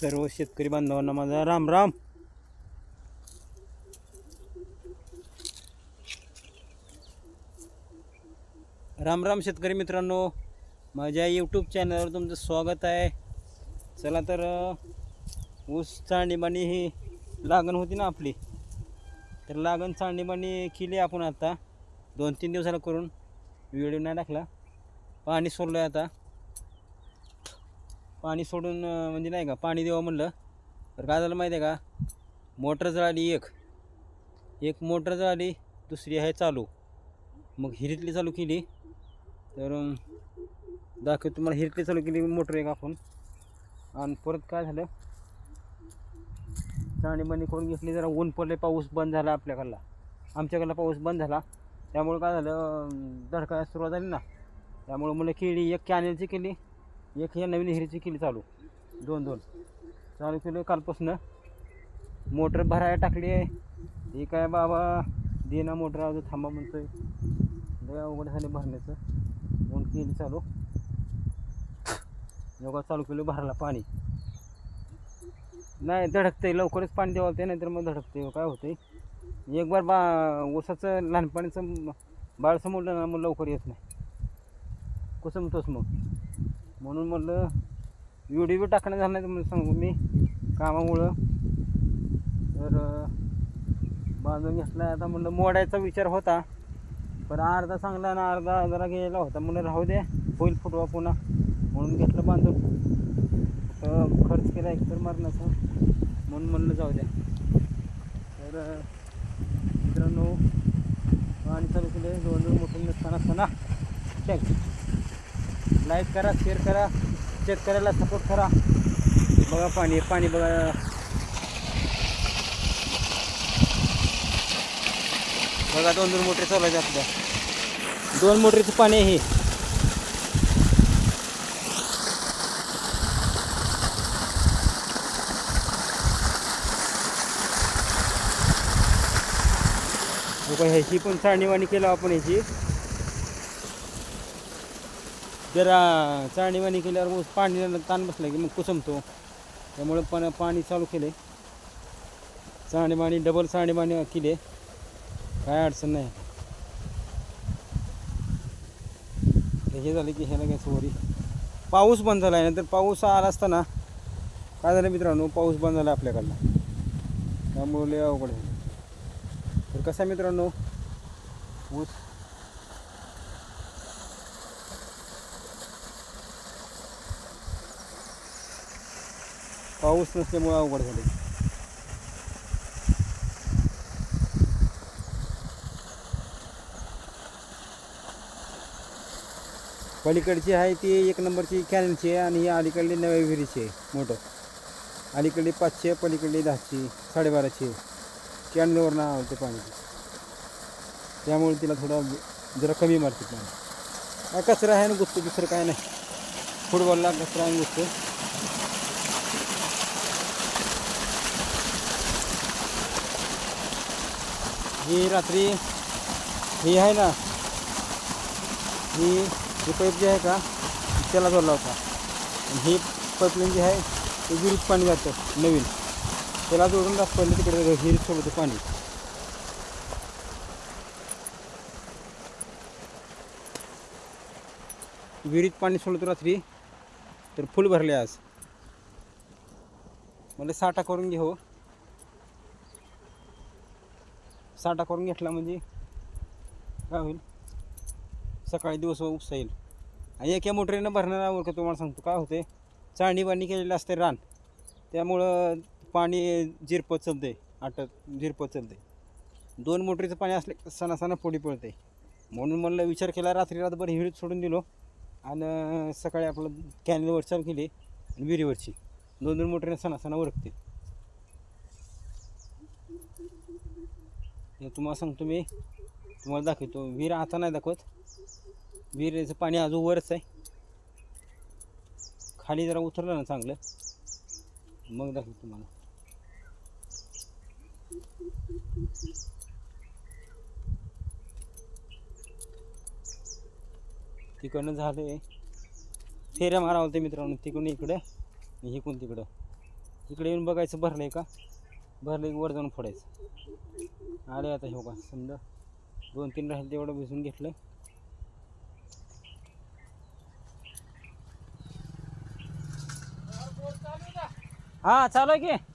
सर्व शेतकरी बांधवांना माझा राम राम. राम राम शेतकरी मित्रांनो, माझ्या यूट्यूब चॅनलवर तुमचं स्वागत आहे. चला तर ऊस चाळणीबाणी ही लागण होती ना आपली, तर लागण चाळणीबाणी केली आपण आता 2-3 दिवसाला करून. व्हिडिओ नाही टाकला. पाणी सोडलं आहे आता. पाणी सोडून म्हणजे नाही का पाणी देवा म्हणलं, तर काय झालं माहिती आहे का, मोटर जळाली. एक मोटर जळाली, दुसरी आहे चालू. मग हिरीतली चालू केली. तर दाखवतो तुम्हाला. हिरीतली चालू केली मोटर एक आपण. आणि परत काय झालं, चाळणीबाणी करून घेतली. जरा ऊन पडले, पाऊस बंद झाला आपल्याकडला. आमच्याकडला पाऊस बंद झाला, त्यामुळे काय झालं, धडकायला सुरुवात झाली ना. त्यामुळे मला केली, एक कॅनेलची केली, एक ह्या नवीन हिरीची केली चालू. दोन चालू केलं कालपासून. मोटर भरायला टाकली आहे. हे काय बाबा देना मोटर, अजून थांबा म्हणतोय. लय अवघड झाले भरण्याचं. म्हणून केली चालू. योगा चालू केलं भरायला पाणी. नाही धडकते, लवकरच पाणी द्यावं ते, नाहीतर मग धडकते. काय होते, एक बार ऊसाचं लहानपणीचं बाळ समोरलं ना, मग लवकर येत नाही, कुसमतोच मग. म्हणून म्हटलं व्हिडिओ टाकणं झालं नाही तर मला सांगू मी कामामुळं. तर बांधून घेतला आता. म्हणलं मोडायचा विचार होता, पण अर्धा चांगला ना अर्धा जरा गेला होता. म्हणलं राहू दे, होईल फुटवा पुन्हा, म्हणून घेतलं बांधून. खर्च केला एकतर मरणाचा, म्हणून म्हणलं जाऊ द्या. तर मित्रांनो, पाणी चालू केले. 2 मोठे नसताना लाईक करा, शेअर करा, शेतकऱ्याला सपोर्ट करा. बघा पाणी बघा. बघा 2 मोटरी चालवायचे आपल्या. 2 मोटरीचं पाणी आहे. ह्याची पण चाळणीवाणी केलं आपण. ह्याची जरा चाळणीवाणी केल्यावर मग पाणी ताण बसला की मग कुसमतो. त्यामुळे पण पाणी चालू केले. चाळणीबाणी डबल चाळणीबाणी केली, काय अडचण नाही. हे झालं की ह्याला काय सोरी. पाऊस बंद झाला आहे, नंतर पाऊस आला असताना काय झालं मित्रांनो, पाऊस बंद झाला आपल्याकडला, त्यामुळे लय अवघड झालं. तर कसं मित्रांनो, ऊस पाऊस नसल्यामुळे अवघड झाले. पलीकडची आहे ती 1 नंबरची कॅनलची आहे, आणि ही अलीकडली नव्या विहिरीची आहे मोटर. अलीकडली 500, पलीकडली 10ची 12.5ची. कॅनलवरनं आवडते पाणी, त्यामुळे तिला थोडं जरा कमी मारते पाणी. काय कचरा आहे ना गुसतो, दुसरं काय नाही. फुटबॉलला कचरा आहे गुसतो. ही रात्री ही आहे ना, ही पाईप जी आहे का, त्याला जोडला होता. आणि ही पाईपलाईन जी आहे ते विहिरीत पाणी जातं नवीन, त्याला जोडून पहिले तिकडे विहिरीत सोडतं पाणी. विहिरीत पाणी सोडतो रात्री, तर फुल भरले. आज मला साठा करून घेऊ. साठा करून घेतला म्हणजे काय होईल, सकाळी दिवस उपसा येईल. आणि एका मोटरीनं भरणारा का तुम्हाला सांगतो काय होते, चाळणीबाणी केलेलं असते रान, त्यामुळं पाणी जिरपत चालते, जिरपत चालते. 2 मोटरीचं पाणी असले सणासणा पोटी पडते. म्हणून मला विचार केला, रात्री रातभर विहिरीत सोडून दिलो, आणि सकाळी आपलं कॅनलवर चालू केली, आणि विहिरीवरची 2 मोटरीनं सणासणा उरकते. हे तुम्हाला सांगतो मी, तुम्हाला दाखवतो. विहीर आता नाही दाखवत, विहिरीचं पाणी अजून वरच आहे. खाली जरा उतरलं ना चांगलं, मग दाखवतो तुम्हाला. तिकडनं झाले फेऱ्या मारावं ते मित्रांनो, तिकडून इकडं, इकडून तिकडं. इकडे येऊन बघायचं भरलंय का, भरलं की वर जाऊन फोडायचं. आले आता हो का समजा 2-3 राहिले तेवढं भिजून घेतलं. हा चालू आहे की